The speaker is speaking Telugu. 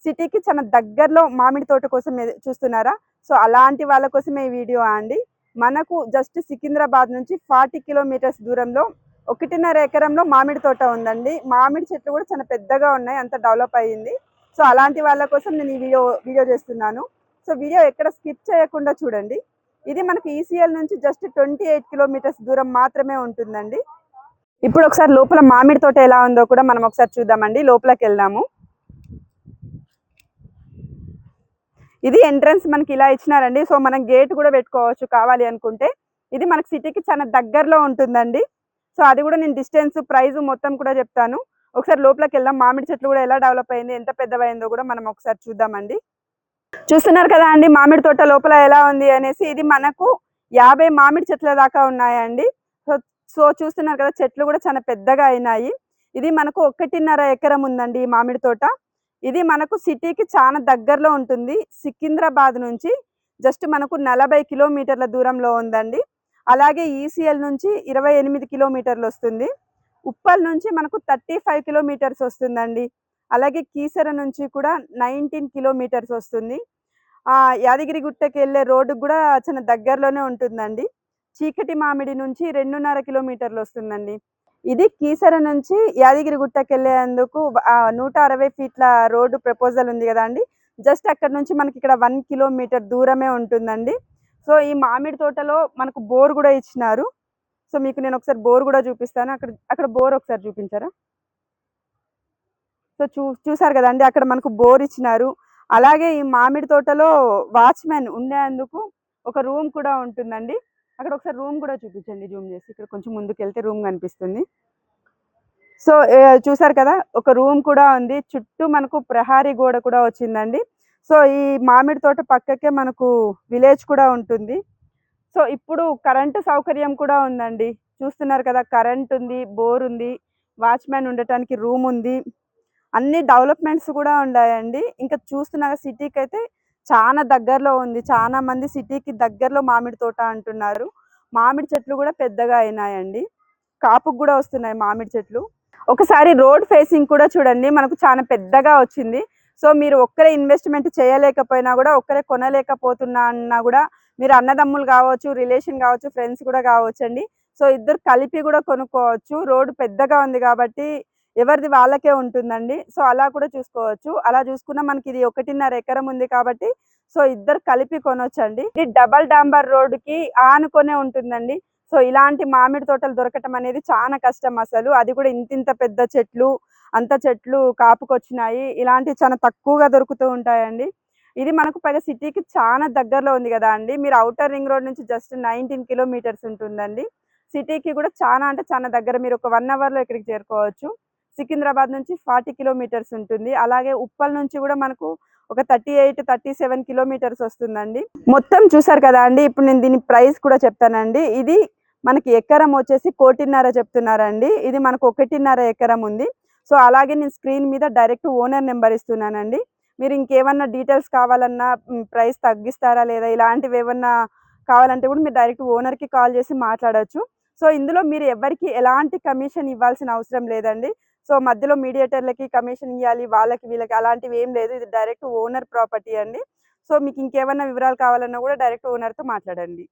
సిటీకి చాలా దగ్గరలో మామిడి తోట కోసం చూస్తున్నారా? సో అలాంటి వాళ్ళ కోసమే ఈ వీడియో అండి. మనకు జస్ట్ సికింద్రాబాద్ నుంచి 40 కిలోమీటర్స్ దూరంలో 1.5 ఎకరంలో మామిడి తోట ఉందండి. మామిడి చెట్లు కూడా చాలా పెద్దగా ఉన్నాయి, అంత డెవలప్ అయ్యింది. సో అలాంటి వాళ్ళ కోసం నేను ఈ వీడియో చేస్తున్నాను. సో వీడియో ఎక్కడ స్కిప్ చేయకుండా చూడండి. ఇది మనకు ఈసీఎల్ నుంచి జస్ట్ 28 కిలోమీటర్స్ దూరం మాత్రమే ఉంటుందండి. ఇప్పుడు ఒకసారి లోపల మామిడి తోట ఎలా ఉందో కూడా మనం ఒకసారి చూద్దామండి. లోపలికి వెళ్దాము. ఇది ఎంట్రన్స్ మనకి ఇలా ఇచ్చినారండి. సో మనం గేట్ కూడా పెట్టుకోవచ్చు కావాలి అనుకుంటే. ఇది మనకి సిటీకి చాలా దగ్గరలో ఉంటుందండి. సో అది కూడా నేను డిస్టెన్స్, ప్రైస్ మొత్తం కూడా చెప్తాను. ఒకసారి లోపలికి వెళ్దాం. మామిడి చెట్లు కూడా ఎలా డెవలప్ అయింది, ఎంత పెద్దవైందో కూడా మనం ఒకసారి చూద్దామండి. చూస్తున్నారు కదా అండి మామిడి తోట లోపల ఎలా ఉంది అనేసి. ఇది మనకు 50 మామిడి చెట్ల దాకా ఉన్నాయండి. సో చూస్తున్నారు కదా, చెట్లు కూడా చాలా పెద్దగా అయినాయి. ఇది మనకు 1.5 ఎకరం ఉందండి ఈ మామిడి తోట. ఇది మనకు సిటీకి చాలా దగ్గరలో ఉంటుంది. సికింద్రాబాద్ నుంచి జస్ట్ మనకు 40 కిలోమీటర్ల దూరంలో ఉందండి. అలాగే ఈసీఎల్ నుంచి 28 కిలోమీటర్లు వస్తుంది. ఉప్పల్ నుంచి మనకు 35 కిలోమీటర్స్ వస్తుందండి. అలాగే కీసర నుంచి కూడా 19 కిలోమీటర్స్ వస్తుంది. యాదగిరిగుట్టకి వెళ్ళే రోడ్డు కూడా చాలా దగ్గరలోనే ఉంటుందండి. చీకటి మామిడి నుంచి 2.5 కిలోమీటర్లు వస్తుందండి. ఇది కీసర నుంచి యాదగిరిగుట్టకి వెళ్ళేందుకు 160 ఫీట్ల రోడ్డు ప్రపోజల్ ఉంది కదా అండి. జస్ట్ అక్కడ నుంచి మనకి ఇక్కడ 1 కిలోమీటర్ దూరమే ఉంటుందండి. సో ఈ మామిడి తోటలో మనకు బోర్ కూడా ఇచ్చినారు. సో మీకు నేను ఒకసారి బోర్ కూడా చూపిస్తాను. అక్కడ బోర్ ఒకసారి చూపించారా? సో చూసారు కదండి, అక్కడ మనకు బోర్ ఇచ్చినారు. అలాగే ఈ మామిడి తోటలో వాచ్మెన్ ఉండేందుకు ఒక రూమ్ కూడా ఉంటుందండి. అక్కడ ఒకసారి రూమ్ కూడా చూపించండి జూమ్ చేసి. ఇక్కడ కొంచెం ముందుకు వెళ్తే రూమ్ కనిపిస్తుంది. సో చూసారు కదా, ఒక రూమ్ కూడా ఉంది. చుట్టూ మనకు ప్రహారీ గోడ కూడా వచ్చిందండి. సో ఈ మామిడి తోట పక్కకే మనకు విలేజ్ కూడా ఉంటుంది. సో ఇప్పుడు కరెంటు సౌకర్యం కూడా ఉందండి. చూస్తున్నారు కదా, కరెంట్ ఉంది, బోర్ ఉంది, వాచ్మెన్ ఉండటానికి రూమ్ ఉంది. అన్ని డెవలప్మెంట్స్ కూడా ఉన్నాయండి. ఇంకా చూస్తున్నాక సిటీకి అయితే చాలా దగ్గరలో ఉంది. చాలా మంది సిటీకి దగ్గరలో మామిడి తోట అంటున్నారు. మామిడి చెట్లు కూడా పెద్దగా అయినాయండి. కాపుకు కూడా వస్తున్నాయి మామిడి చెట్లు. ఒకసారి రోడ్ ఫేసింగ్ కూడా చూడండి, మనకు చాలా పెద్దగా వచ్చింది. సో మీరు ఒక్కరే ఇన్వెస్ట్మెంట్ చేయలేకపోయినా కూడా, ఒక్కరే కొనలేకపోతున్నా అన్నా కూడా, మీరు అన్నదమ్ములు కావచ్చు, రిలేషన్ కావచ్చు, ఫ్రెండ్స్ కూడా కావచ్చండి. సో ఇద్దరు కలిపి కూడా కొనుక్కోవచ్చు. రోడ్డు పెద్దగా ఉంది కాబట్టి ఎవరిది వాళ్ళకే ఉంటుందండి. సో అలా కూడా చూసుకోవచ్చు. అలా చూసుకున్నా మనకి ఇది 1.5 ఎకరం ఉంది కాబట్టి సో ఇద్దరు కలిపి కొనొచ్చండి. ఇది డబల్ డాంబర్ రోడ్డుకి ఆనుకొనే ఉంటుందండి. సో ఇలాంటి మామిడి తోటలు దొరకటం అనేది చాలా కష్టం అసలు. అది కూడా ఇంతింత పెద్ద చెట్లు, అంత చెట్లు కాపుకొచ్చినాయి. ఇలాంటివి చాలా తక్కువగా దొరుకుతూ ఉంటాయండి. ఇది మనకు పైగా సిటీకి చాలా దగ్గరలో ఉంది కదా అండి. మీరు ఔటర్ రింగ్ రోడ్ నుంచి జస్ట్ 19 కిలోమీటర్స్ ఉంటుందండి. సిటీకి కూడా చాలా అంటే చాలా దగ్గర. మీరు ఒక 1 అవర్లో ఇక్కడికి చేరుకోవచ్చు. సికింద్రాబాద్ నుంచి 40 కిలోమీటర్స్ ఉంటుంది. అలాగే ఉప్పల్ నుంచి కూడా మనకు ఒక 38, 37 కిలోమీటర్స్ వస్తుందండి. మొత్తం చూసారు కదా అండి. ఇప్పుడు నేను దీని ప్రైస్ కూడా చెప్తానండి. ఇది మనకి ఎకరం వచ్చేసి 1.5 చెప్తున్నారండి. ఇది మనకు 1.5 ఎకరం ఉంది. సో అలాగే నేను స్క్రీన్ మీద డైరెక్ట్ ఓనర్ నెంబర్ ఇస్తున్నానండి. మీరు ఇంకేమన్నా డీటెయిల్స్ కావాలన్నా, ప్రైస్ తగ్గిస్తారా లేదా ఇలాంటివి ఏమన్నా కావాలంటే కూడా మీరు డైరెక్ట్ ఓనర్కి కాల్ చేసి మాట్లాడచ్చు. సో ఇందులో మీరు ఎవరికి ఎలాంటి కమిషన్ ఇవ్వాల్సిన అవసరం లేదండి. సో మధ్యలో మీడియేటర్లకి కమిషన్ ఇవ్వాలి, వాళ్ళకి వీళ్ళకి అలాంటివి ఏం లేదు. ఇది డైరెక్ట్ ఓనర్ ప్రాపర్టీ అండి. సో మీకు ఇంకేమన్నా వివరాలు కావాలన్నా కూడా డైరెక్ట్ ఓనర్తో మాట్లాడండి.